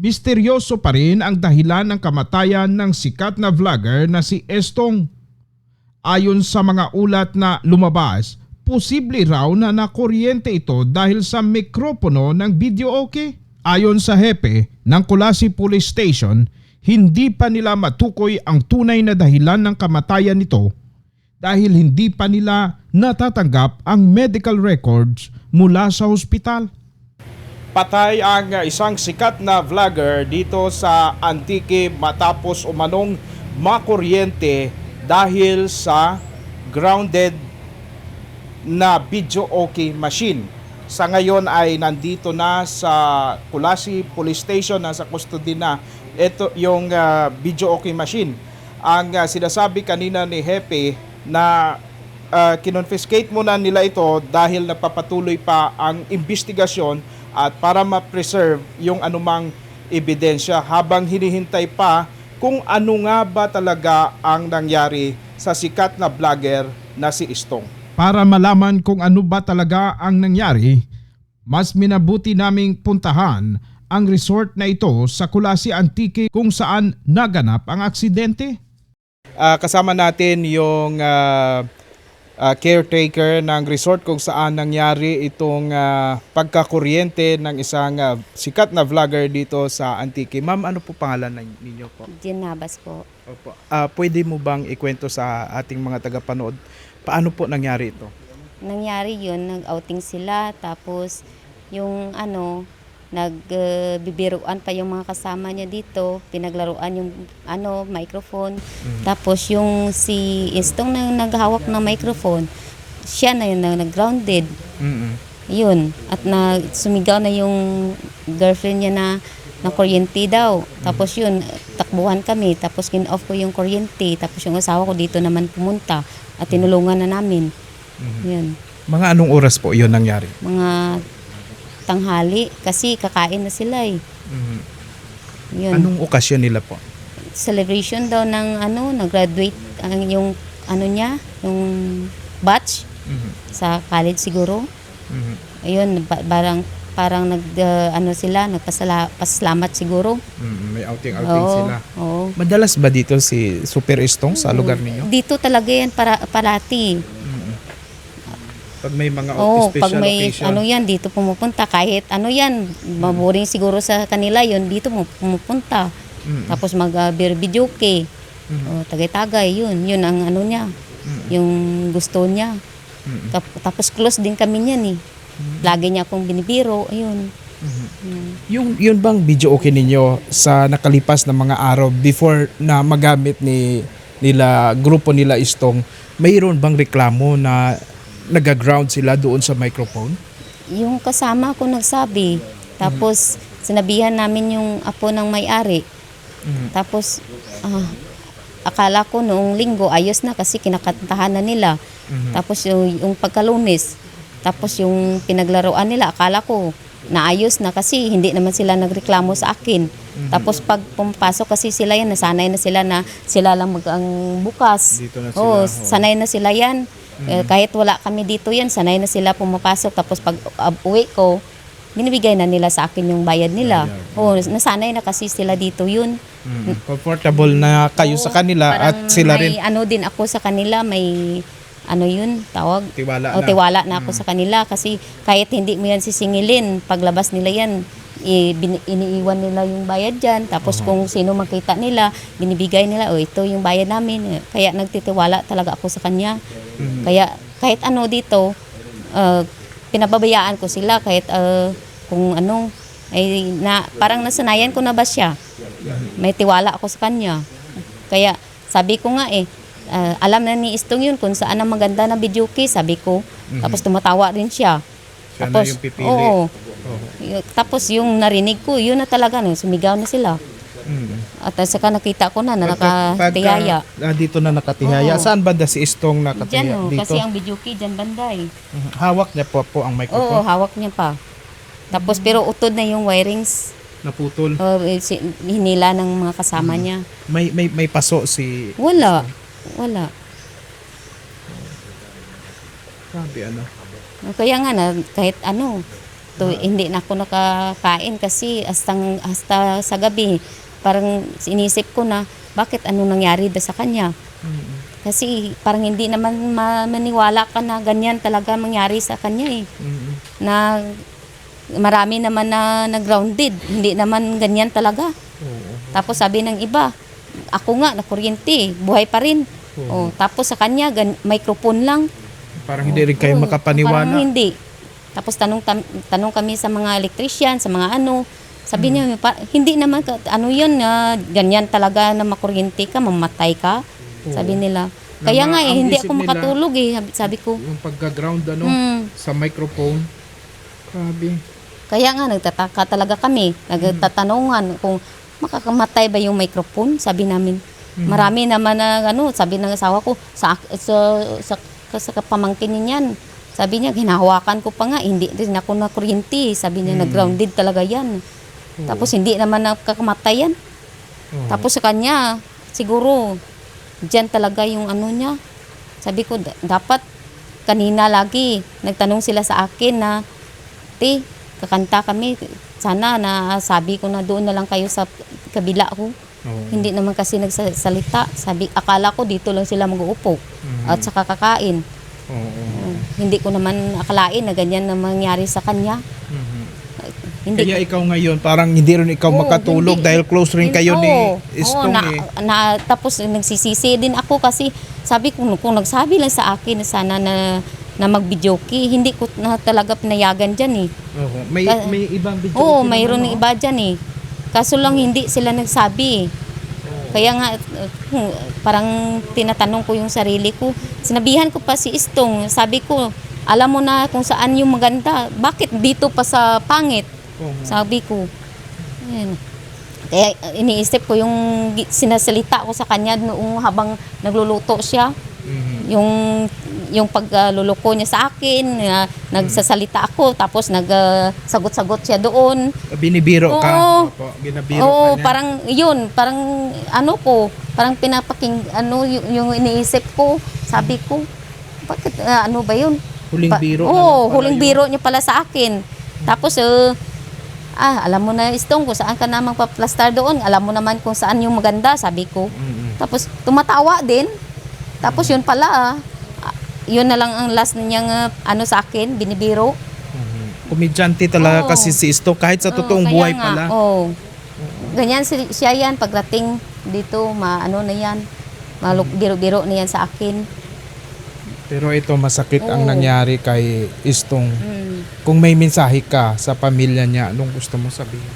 Misteryoso pa rin ang dahilan ng kamatayan ng sikat na vlogger na si Estong. Ayon sa mga ulat na lumabas, posible raw na nakuryente ito dahil sa mikropono ng video okay. Ayon sa hepe ng Kulasi Police Station, hindi pa nila matukoy ang tunay na dahilan ng kamatayan nito dahil hindi pa nila natatanggap ang medical records mula sa ospital. Patay ang isang sikat na vlogger dito sa Antique matapos umanong makuryente dahil sa grounded na video okay machine. Sa ngayon ay nandito na sa Kulasi Police Station, nasa custody na ito yung video okay machine. Ang sinasabi kanina ni Hepe na kinonfiscate muna nila ito dahil nagpapatuloy pa ang investigasyon at para ma-preserve yung anumang ebidensya habang hinihintay pa kung ano nga ba talaga ang nangyari sa sikat na vlogger na si Estong. Para malaman kung ano ba talaga ang nangyari, mas minabuti naming puntahan ang resort na ito sa Kulasi Antique kung saan naganap ang aksidente. Kasama natin yung caretaker ng resort kung saan nangyari itong pagkakuryente ng isang sikat na vlogger dito sa Antique. Ma'am, ano po pangalan ninyo po? Ginabas po. Opo. Pwede mo bang ikwento sa ating mga tagapanood paano po nangyari ito? Nangyari yun, nag-outing sila, tapos yung nagbibiruan pa yung mga kasama niya dito, pinaglaruan yung microphone. Tapos yung si Estong na naghawak ng microphone, siya na yun na nag-grounded. Yun. At sumigaw na yung girlfriend niya na kuryente daw. Tapos yun, takbuhan kami. Tapos kin-off ko yung kuryente. Tapos yung asawa ko dito naman pumunta at tinulungan na namin. Yun. Mga anong oras po yun nangyari? Mga tanghali kasi kakain na sila eh. Yun. Anong okasyon nila po? Celebration daw ng nag-graduate yung niya, yung batch sa college siguro. Ayun, parang nagpasalamat siguro. May outing Oo, sila. oo. Madalas ba dito si Super Estong sa lugar ninyo? Dito talaga yan parati. Pag may mga Pag special may occasion? yan, dito pumupunta. Kahit maboring siguro sa kanila yun, dito pumupunta. Tapos mag-video kay. Tagay-tagay, yun ang niya. Yung gusto niya. Tapos close din kami niyan eh. Lagi niya akong binibiro, ayun. Yun bang video okay ninyo sa nakalipas na mga araw before na magamit grupo nila Estong, mayroon bang reklamo na nag-ground sila doon sa microphone? Yung kasama ko nagsabi. Tapos sinabihan namin yung apo ng may-ari. Tapos akala ko noong linggo ayos na kasi kinakantahan na nila. Tapos yung pagkalunes, tapos yung pinaglaruan nila akala ko naayos na kasi hindi naman sila nagreklamo sa akin. Tapos pag pumapasok kasi sila yan, nasanay na sila na sila lang ang bukas. Dito na sila. Sanay na sila yan. Kahit wala kami dito yan, sanay na sila pumapasok. Tapos pag uwi ko, binibigay na nila sa akin yung bayad nila. Nasanay na kasi sila dito yun. Comfortable na kayo sa kanila at sila rin. May din ako sa kanila, may tawag? Tiwala na ako sa kanila kasi kahit hindi mo yan sisingilin, paglabas nila yan, iniiwan nila yung bayad dyan. Tapos kung sino makita nila, binibigay nila, ito yung bayad namin. Kaya nagtitiwala talaga ako sa kanya. Kaya kahit dito, pinababayaan ko sila kahit kung parang nasanayan ko na ba siya. May tiwala ako sa kanya. Kaya sabi ko nga alam na ni Estong yun kung saan ang maganda na video key, sabi ko. Tapos tumatawa rin siya. Tapos, na yung pipili. Tapos yung narinig ko, yun na talaga, sumigaw na sila. At saka nakita ko na nakatihaya. Dito na nakatihaya. Saan banda si Estong nakatihaya? Dyan, dito? kasi ang video key dyan banday. Hawak niya po ang microphone? Oo, hawak niya pa. Tapos pero utod na yung wirings. Naputol? Hinila ng mga kasama niya. May paso si... Wala. Grabe Kaya nga kahit Hindi na ako nakakain kasi hasta sa gabi. Parang inisip ko na, bakit ano nangyari sa kanya? Kasi parang hindi naman maniwala ka na ganyan talaga mangyari sa kanya eh. Na marami naman na grounded, hindi naman ganyan talaga. Tapos sabi ng iba, ako nga na kuryente, buhay pa rin. Tapos sa kanya microphone lang. Parang hindi rin kayo makapaniwala. Parang hindi. Tapos tanong kami sa mga electrician, sa mga ano. Sabi niya, hindi naman, ano yun, ganyan talaga na makuryente ka, mamatay ka. Sabi nila. Kaya nga ang hindi isip ako makatulog sabi ko. Yung pagka-ground sa microphone. Grabe. Kaya nga nagtataka talaga kami. Nagtatanungan kung makakamatay ba yung microphone, sabi namin. Marami naman na sabi ng asawa ko, sa pamangkin niyan. Sabi niya, hinahawakan ko pa nga, hindi rin ako na kuryente. Sabi niya, nag-grounded talaga yan. Tapos hindi naman nakakamatay yan. Tapos sa kanya, siguro, dyan talaga yung ano niya. Sabi ko, dapat kanina lagi, nagtanong sila sa akin na, kakanta kami, sana na sabi ko na doon na lang kayo sa kabila ko. Hindi naman kasi nagsalita. Sabi, akala ko dito lang sila mag-uupo at saka kakain. Hindi ko naman akalain na ganyan na mangyari sa kanya. Hindi. Kaya ikaw ngayon, parang hindi rin ikaw makatulog dahil close rin kayo ni Estong tapos nagsisisi din ako kasi sabi ko, kung nagsabi lang sa akin sana na mag-videoke, hindi ko na talaga pinayagan dyan eh. May ibang video. Mayroon ng iba dyan eh. Kaso lang hindi sila nagsabi. Kaya nga, parang tinatanong ko yung sarili ko. Sinabihan ko pa si Estong, sabi ko, alam mo na kung saan yung maganda. Bakit dito pa sa pangit? Sabi ko. Ayan. Kaya iniisip ko yung sinasalita ko sa kanya noong habang nagluluto siya. Yung pagluluko niya sa akin, nagsasalita ako, tapos nagsagot-sagot siya doon. Binibiro ka? Binabiro ka niya? Parang yun, parang parang yung iniisip ko, sabi ko, bakit ano ba yun? Huling biro huling biro niya pala sa akin. Tapos, alam mo na Estong kung saan ka na magpa-plaster doon, alam mo naman kung saan yung maganda, sabi ko. Tapos, tumatawa din. Tapos yun pala, yun na lang ang last niyang sa akin, binibiro. Komedyante talaga kasi si Estong kahit sa totoong buhay pala. Ganyan siya yan, pagdating dito, na yan, biro-biro na yan sa akin. Pero ito, masakit ang nangyari kay Estong. Kung may mensahe ka sa pamilya niya, anong gusto mo sabihin?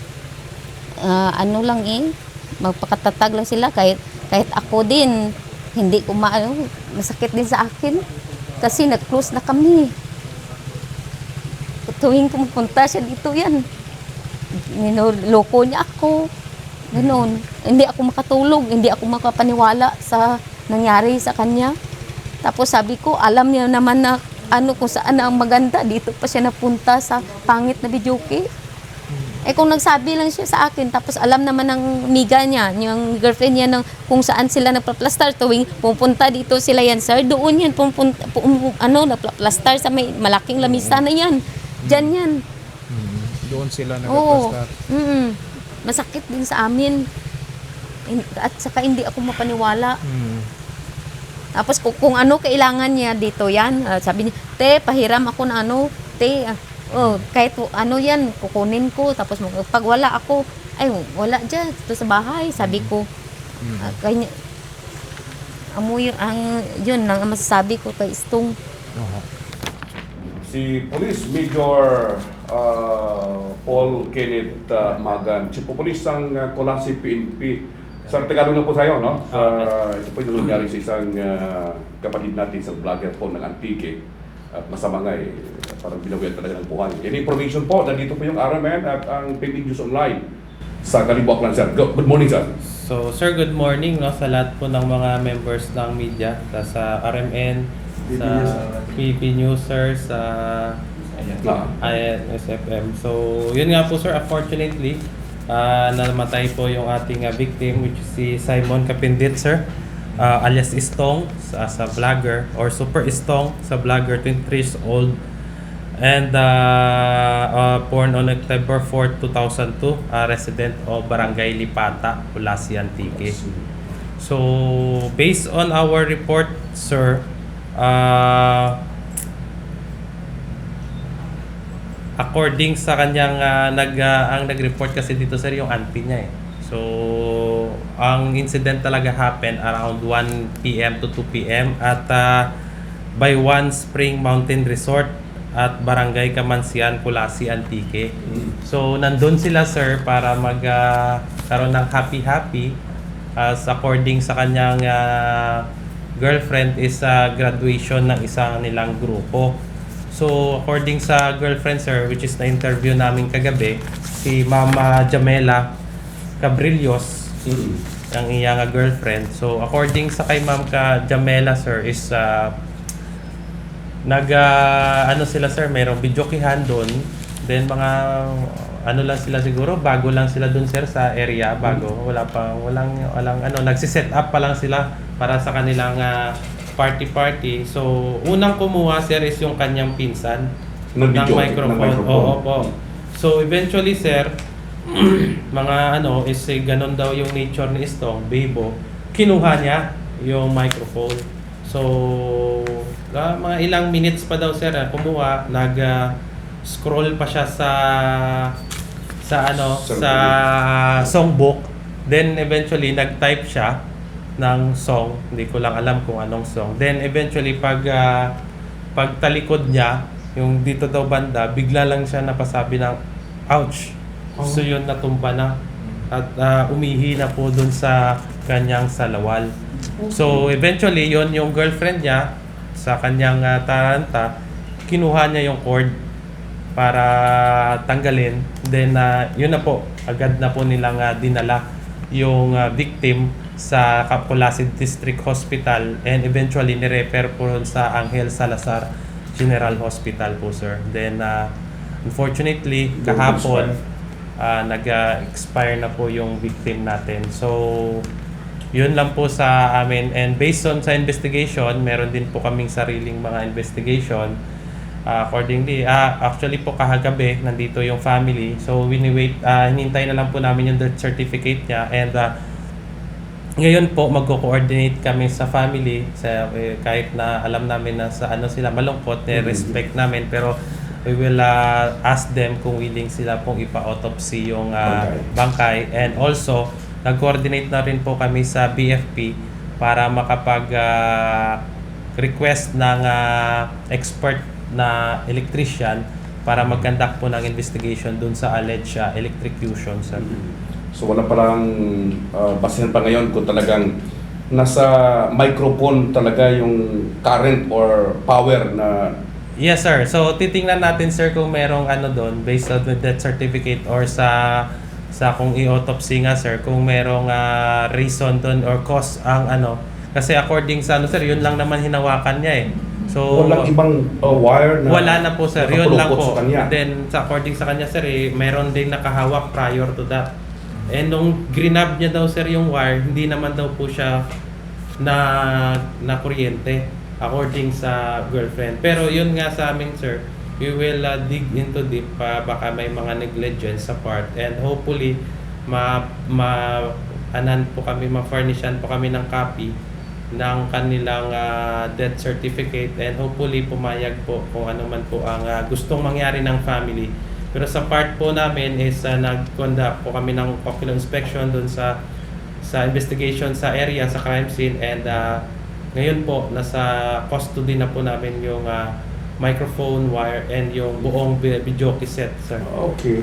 Magpakatatag lang sila kahit ako din, hindi ko masakit din sa akin. Kasi nag-close na kami. Tuwing pumunta siya dito yan. Niloko niya ako. Ganon. Hindi ako makatulog, hindi ako makapaniwala sa nangyari sa kanya. Tapos sabi ko, alam niya naman na kung saan ang maganda. Dito pa siya napunta sa pangit na videoke. Kung nagsabi lang siya sa akin, tapos alam naman ng miga niya, yung girlfriend niya, kung saan sila nagpa-plaster tuwing pupunta dito sila yan, sir, doon yan, nagpa-plaster sa may malaking lamisa na yan. Diyan yan. Doon sila nagpa-plaster. Masakit din sa amin. At saka hindi ako mapaniwala. Tapos kung ano kailangan niya dito yan, sabi niya, pahiram ako na kahit yan, kukunin ko. Tapos pag wala ako, wala dyan, dito sa bahay, sabi ko. Kanya, yun ang masasabi ko kay Estong. Si Police Major Paul Kenneth Magan, Chief of Police ng Colassi PNP. Sa Tagalog na po tayo, no? Ito po yung nangyari sa isang kapatid natin sa vlogger po ng Antique. At masama nga parang binawian talaga ng buhay. Any information po, nandito po yung RMN at ang PB News Online sa Kalibuak lang, sir. Good morning, sir. So, sir, good morning sa lahat po ng mga members ng media, sa RMN, sa PB News, sir, sa INSFM. So, yun nga po, sir, unfortunately, namatay po yung ating victim, which is si Simon Kapindit, sir. Alias Estong sa vlogger or Super Estong sa vlogger, 23 years old. And born on October 4, 2002, resident of Barangay Lipata, Ulasi, Antique. So, based on our report, sir, according sa kanyang ang nag-report kasi dito sir yung auntie niya eh. So, ang incident talaga happened around 1 p.m. to 2 p.m. at by One Spring Mountain Resort at Barangay Kamansian, Kulasi, Antique. So, nandun sila sir para karoon ng happy-happy as according sa kanyang girlfriend is graduation ng isang nilang grupo. So, according sa girlfriend sir, which is na-interview namin kagabi, si Mama Jamela Cabrillos, ang iyang girlfriend. So, according sa kay Ma'am Jamela sir is ano sila sir, mayroong videokihan doon. Then mga ano lang sila siguro, bago lang sila doon sir sa area, walang nagsi-set up pa lang sila para sa kanilang party. So, unang kumuha sir is yung kanyang pinsan Ng microphone. microphone. Oo po. So, eventually sir, mga is ganon daw yung nature ni Istong, Bebo, kinuha niya yung microphone. So, mga ilang minutes pa daw sir, kumuha, scroll pa siya sa songbook. Then eventually nag-type siya ng song, hindi ko lang alam kung anong song. Then eventually pagtalikod niya, yung dito daw banda, bigla lang siya napasabi ng ouch. So yun, natumba na at umihi na po dun sa kanyang salawal. So eventually yon yung girlfriend niya sa kanyang taranta, kinuha niya yung cord para tanggalin. Then yun na po, agad na po nilang dinala yung victim sa Capulasid District Hospital and eventually ni-refer po sa Angel Salazar General Hospital po sir. Then unfortunately kahapon nag-expire na po yung victim natin. So yun lang po sa amin, and based on sa investigation, meron din po kaming sariling mga investigation. Accordingly, actually po kahagabi nandito yung family. So hinintay na lang po namin yung death certificate niya, and ngayon po magko-coordinate kami sa family kahit na alam namin na sa sila malungkot, respect namin, pero we will ask them kung willing sila pong ipa-autopsy yung bangkay, and also nag-coordinate na rin po kami sa BFP para makapag-request ng expert na electrician para mag-conduct po ng investigation dun sa alleged electrocution. So wala palang basehan pa ngayon kung talagang nasa microphone talaga yung current or power na... Yes sir. So titingnan natin sir kung merong doon based on the death certificate or sa kung i-autopsy nga sir, kung merong reason doon or cause ang kasi according sa sir, yun lang naman hinawakan niya eh. So walang ibang wire na wala na po sir, yun lang po. sa kanya. Then according sa kanya sir, meron din nakahawak prior to that. And nung grinab niya daw sir yung wire, hindi naman daw po siya na kuryente according sa girlfriend. Pero yun nga sa amin sir, we will dig into deep, baka may mga negligence sa part, and hopefully ma-furnishan po kami ng copy ng kanilang death certificate, and hopefully pumayag po kung ano man po ang gustong mangyari ng family. Pero sa part po namin is nag-conduct po kami ng ocular inspection dun sa investigation sa area, sa crime scene, and ngayon po nasa custody na po namin yung microphone, wire, and yung buong video cassette, sir. Okay.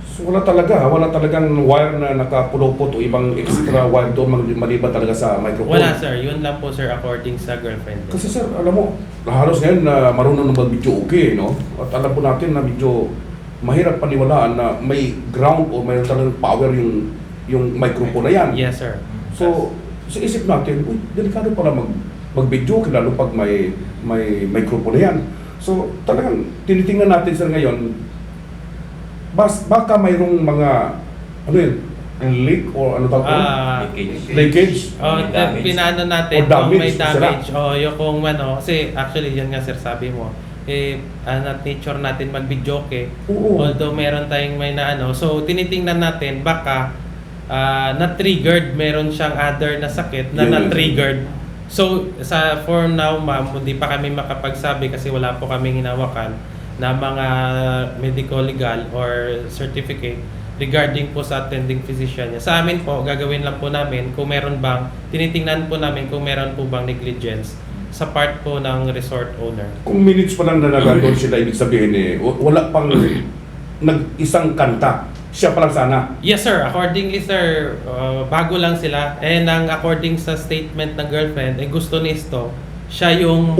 So wala talagang wire na nakapulupot o ibang extra wire doon maliban talaga sa microphone. Wala sir, yun lang po sir according sa girlfriend. Kasi sir, alam mo, halos ngayon na marunong na mag-video okay, no? At alam po natin na medyo mahirap paniwalaan na may ground o may talagang power yung microphone na yan. Yes sir. So, sa isip natin, delikado pala mag-video okay, lalo pag may microphone na yan. So, talagang tinitingnan natin sir ngayon, baka mayroong mga leak or ano tawag ko? Leakage. Pinano natin Or damage, kung may damage o yung kung kasi actually yan nga sir sabi mo, nature natin mag-videoke. Oo. Although meron tayong may na ano. So tinitingnan natin baka na-triggered, meron siyang other na sakit na Yun. na-triggered. So for now ma'am, hindi pa kami makapagsabi kasi wala po kaming hinawakan na mga medical legal or certificate regarding po sa attending physician niya. Sa amin po, gagawin lang po namin kung meron bang, tinitingnan po namin kung meron po bang negligence sa part po ng resort owner. Kung minutes pa lang na nagandun sila, ibig sabihin wala pang nag-isang kanta. Siya pa lang sana. Yes sir, accordingly sir, bago lang sila. And ang according sa statement ng girlfriend, gusto ni Isto, siya yung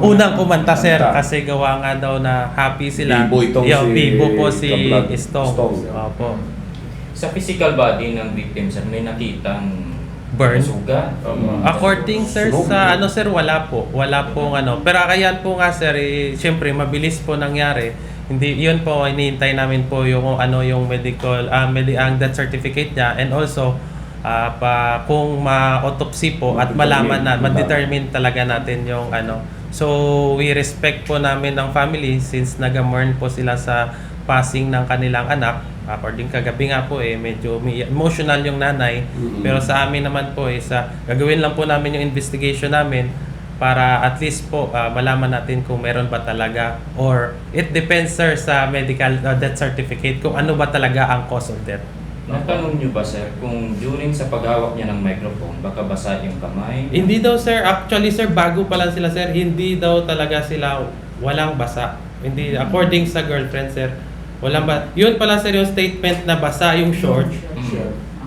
unang kumanta sir kasi gawa nga daw na happy sila. Bibo itong si Bibo po si Kablag. Istong. Istong. Opo. Sa physical body ng victim, sir, may nakitang Burn? sugat. According sir Sunog. sa ano sir, wala po. Wala pong ano. Pero kaya po nga sir, syempre mabilis po nangyari. Hindi, yun po, iniintay namin po yung ano yung medical, ang death certificate niya, and also kung ma-autopsy po at malaman na, ma-determine talaga natin yung ano. So, we respect po namin ang family since nag-mourn po sila sa passing ng kanilang anak. According kagabi nga po medyo emotional yung nanay. Pero sa amin naman po gagawin lang po namin yung investigation namin para at least po malaman natin kung meron ba talaga, or it depends sir sa medical death certificate kung ano ba talaga ang cause of death. Natanong niyo ba, sir, kung during sa paghawak niya ng microphone, baka basa yung kamay? Hindi daw sir, actually sir, bago pa lang sila sir, hindi daw talaga sila walang basa. Hindi, according sa girlfriend sir, walang ba. Yun pala sir yung statement na basa yung short.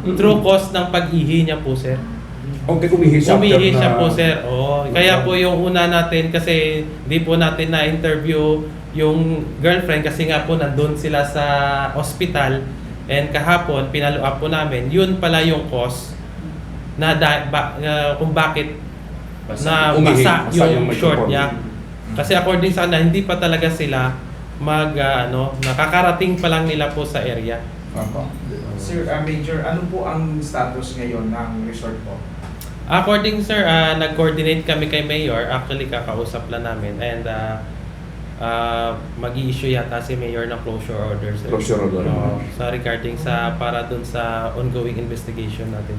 True cause ng pag-ihi niya po sir. Okay, umihi siya. Umihi siya po sir. Oo. Kaya po yung una natin kasi di po natin na-interview yung girlfriend kasi nga po nandun sila sa hospital, and kahapon pinalo up po namin. Yun pala yung cause na kung bakit na Umihi. basa Basa yung yung short microphone. niya. Kasi according sa kanila, hindi pa talaga sila nakakarating pa lang nila po sa area. Sir, Major, ano po ang status ngayon ng resort po? According sir, nag-coordinate kami kay Mayor. Actually, kakausap lang namin. And mag-i-issue yata si Mayor ng closure order. Sir. Closure order. Sa regarding para dun sa ongoing investigation natin.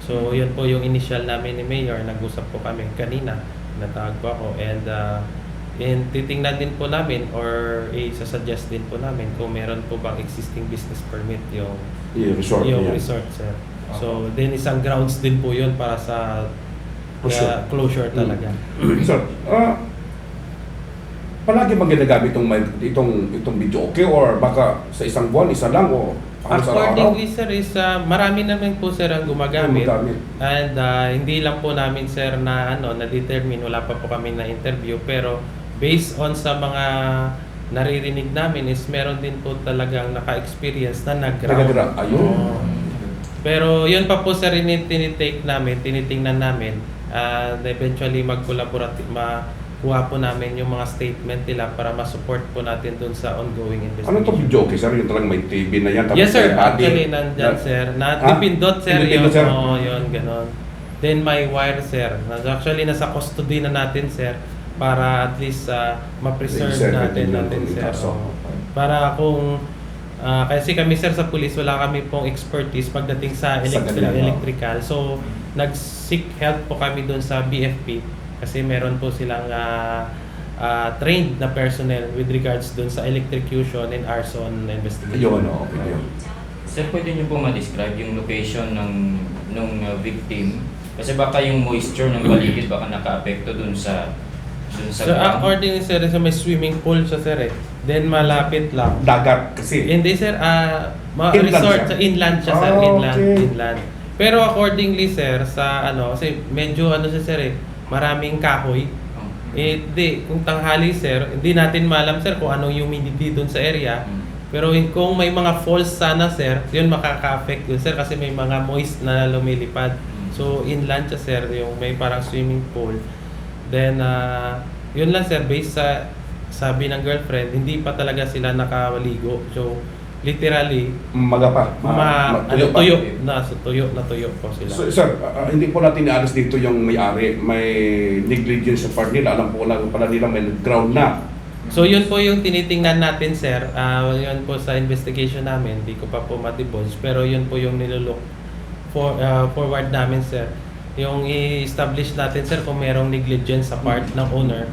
So yun po yung initial namin ni Mayor. Nag-usap po kami kanina. Natawag po ako. And titingnan din po namin or isa-suggest din po namin kung meron po bang existing business permit yung resort. resort sir. So then isang grounds din po yun para sa closure talaga. Sir, palagi bang ginagamit itong video okay, or baka sa isang buwan, isa lang, o Accordingly sir is marami naman po sir ang gumagamit. Gumagamit. And hindi lang po namin sir na na-determine, wala pa po kami na interview, pero based on sa mga naririnig namin is meron din po talagang naka-experience na nag-ground. Ayun. Pero yun pa po sir, tinitake namin, tinitingnan namin, and eventually makuha po namin yung mga statement nila para ma-support po natin dun sa ongoing investigation. Ano to video okay, sir? Yung talagang may TV na yan. tapos Yes sir, may body. actually nandyan sir. Dipindot sir Pinipindot, sir? yun, ganon. Then may wire sir. Actually nasa custody na natin sir para at least ma-preserve Sir, natin yung sir. kaso. Para kung kasi kami sir sa police wala kami pong expertise pagdating sa ganyan, electrical. So nag-seek help po kami doon sa BFP kasi meron po silang trained na personnel with regards doon sa electrocution and arson investigation. Ayun, okay. Sir, pwede niyo po ma-describe yung location ng victim? Kasi baka yung moisture ng paligid baka naka-apekto dun sa So according sir, sa may swimming pool siya sir Then malapit lang. Dagat kasi. Hindi sir, Inland resort siya? sa inland siya sir, Okay. inland. Pero accordingly sir, sa kasi medyo siya sir maraming kahoy. Kung tanghali sir, hindi natin maalam sir kung anong humidity dun sa area. Pero kung may mga falls sana sir, yun makaka-affect yun sir kasi may mga moist na lumilipad. So inland siya sir, yung may parang swimming pool. Then yun lang sir, based sa sabi ng girlfriend, hindi pa talaga sila nakaligo. So literally Maga pa. tuyo po sila. So, sir, hindi po natin ialis dito yung may-ari. May negligence sa part nila. Alam po lang pala nila may ground na. So yun po yung tinitingnan natin, sir. Yun po sa investigation namin, hindi ko pa po ma-divulge, pero yun po yung nilulook forward namin, sir. Yung i-establish natin, sir, kung merong negligence sa part ng owner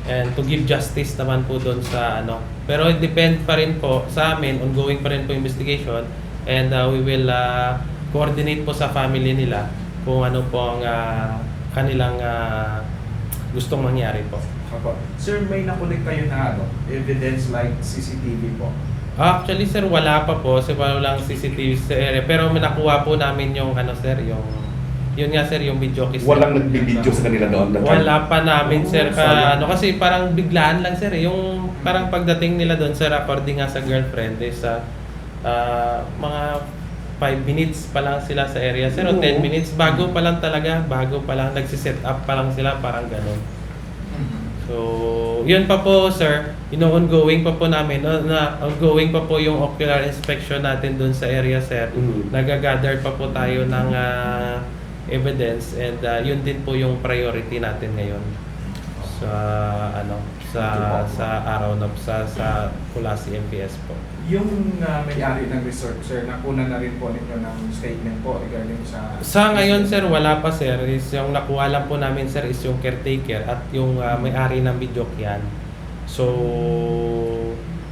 and to give justice naman po doon sa ano. Pero it depend pa rin po sa amin, ongoing pa rin po investigation, and we will coordinate po sa family nila kung ano po ang kanilang gustong mangyari po. Opo. Sir, may nakulik kayo na evidence like CCTV po? Actually, sir, wala pa po. Kasi walang CCTV sa area. Pero may nakuha po namin yung ano, sir, yun nga, sir, yung video kiss. Walang nagbibideo sa kanila doon? Wala pa namin, sir. sayang. Kasi parang biglaan lang, sir. Yung parang pagdating nila doon, sir, according nga sa girlfriend, is mga 5 minutes pa lang sila sa area, sir, o 10 minutes. Bago pa lang talaga. Bago pa lang. Nagsiset up pa lang sila. Parang ganun. So, yun pa po, sir. Ongoing pa po namin. Ongoing pa po yung ocular inspection natin doon sa area, sir. Nagagather pa po tayo ng evidence, and yun din po yung priority natin ngayon sa sa araw na sa Kulasi MPS po. Yung may-ari ng resort, sir, nakuna na rin po ninyo ng statement po regarding Sa ngayon, sir, wala pa, sir. Is yung nakuha lang po namin, sir, is yung caretaker at yung may-ari ng Bidyokian. So,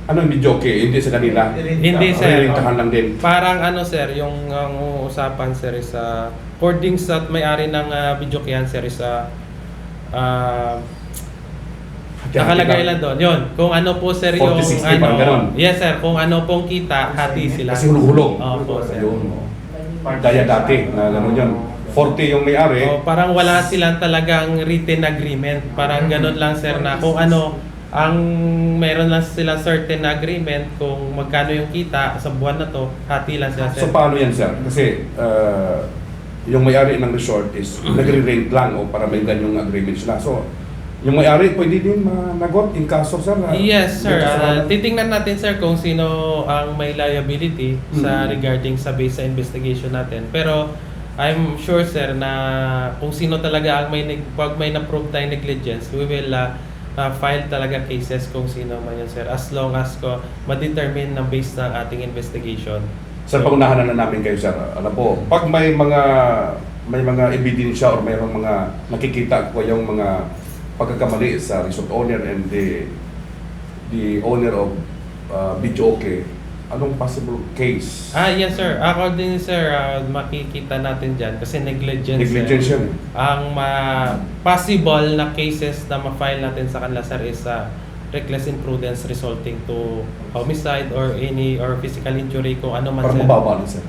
Anong videoke? Hindi sa kanila? hindi, sir. Ririntahan lang din. Parang ano, sir, yung ang usapan, sir, is according sa may-ari ng Bidyokian, sir, is nakalagay lang doon. Yun, kung ano po, sir, yung 40-60 parang ganun. Yes, sir, kung ano pong kita, hati sila. Kasi hulog-hulog. Opo, sir. Ayun. Daya dati na gano'n yun. 40 yung may-ari. Parang wala silang talagang written agreement. Parang ganun lang, sir, na kung ano, ang meron lang sila certain agreement kung magkano yung kita sa buwan na to, hati lang sila, sir. So paano yan, sir? Kasi yung may-ari ng resort is nagre-rent lang o para may ganyong agreement sila. So yung may-ari pwede din managot in kaso, sir? Yes, sir. Titingnan natin, sir, kung sino ang may liability sa regarding sa base sa investigation natin. Pero I'm sure, sir, na kung sino talaga ang pag may na-prove tayong negligence, we will file talaga cases kung sino man yun, sir, as long as ma-determine ng base ng ating investigation. Sir, pag-unahan na namin kayo, sir. Alam po, pag may mga ebidensya or mayroong mga nakikita ko yung mga pagkakamali sa resort owner and the owner of Bidyoke, anong possible case? Yes, sir. According, sir, makikita natin dyan kasi negligence, Negligence sir. yan. Ang possible na cases na ma-file natin sa kanila, sir, is reckless imprudence resulting to homicide or physical injury, kung ano man, Parang sir. mababa lang, sir.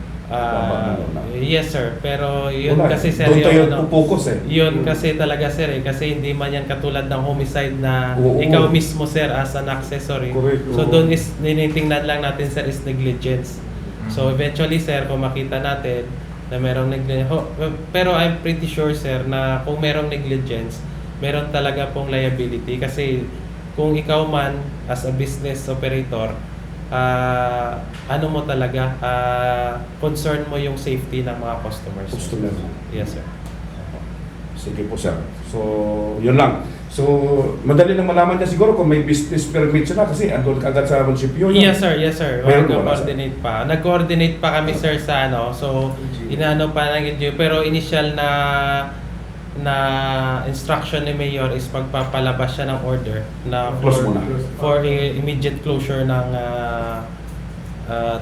Yes, sir. Pero yun Wala, kasi, sir, doon tayo yung pupokus, eh. yun kasi talaga, sir, kasi hindi man yan katulad ng homicide na Oo. ikaw mismo, sir, as an accessory. Correct, So oo. doon is tinitingnan lang natin, sir, is negligence. So eventually, sir, kung makita natin na merong negligence, pero I'm pretty sure, sir, na kung merong negligence, meron talaga pong liability kasi kung ikaw man as a business operator, ano mo talaga, concern mo yung safety ng mga customers. Customer. Yes, sir. Sige po, sir. So, yun lang. So, madali lang malaman niya siguro kung may business permit sila kasi andun kagad sa munisipyo yun. Yes, sir. Yes, sir. Meron ba, Nag-coordinate pa. Nag-coordinate pa kami, sir, sa ano. So, inaano pa ng NGO. Pero initial na instruction ni Mayor is magpapalabas siya ng order na Close muna. for immediate closure ng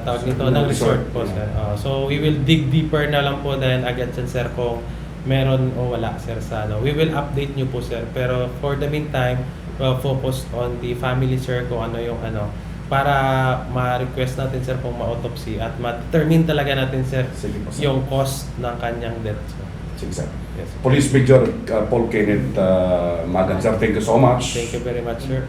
tawag nito, ng resort po, sir. So, we will dig deeper na lang po dahil agad dyan, sir, kung meron o wala, sir, sa ano. We will update nyo po, sir. Pero for the meantime, focus on the family, sir, kung ano yung ano, para ma-request natin, sir, kung ma-autopsy at ma-determine talaga natin, sir, Sige po, sir. yung cause ng kanyang death, sir. Sige, sir. Yes, sir. Police Major Paul Kenneth Magan, sir. Thank you so much. Thank you very much, sir.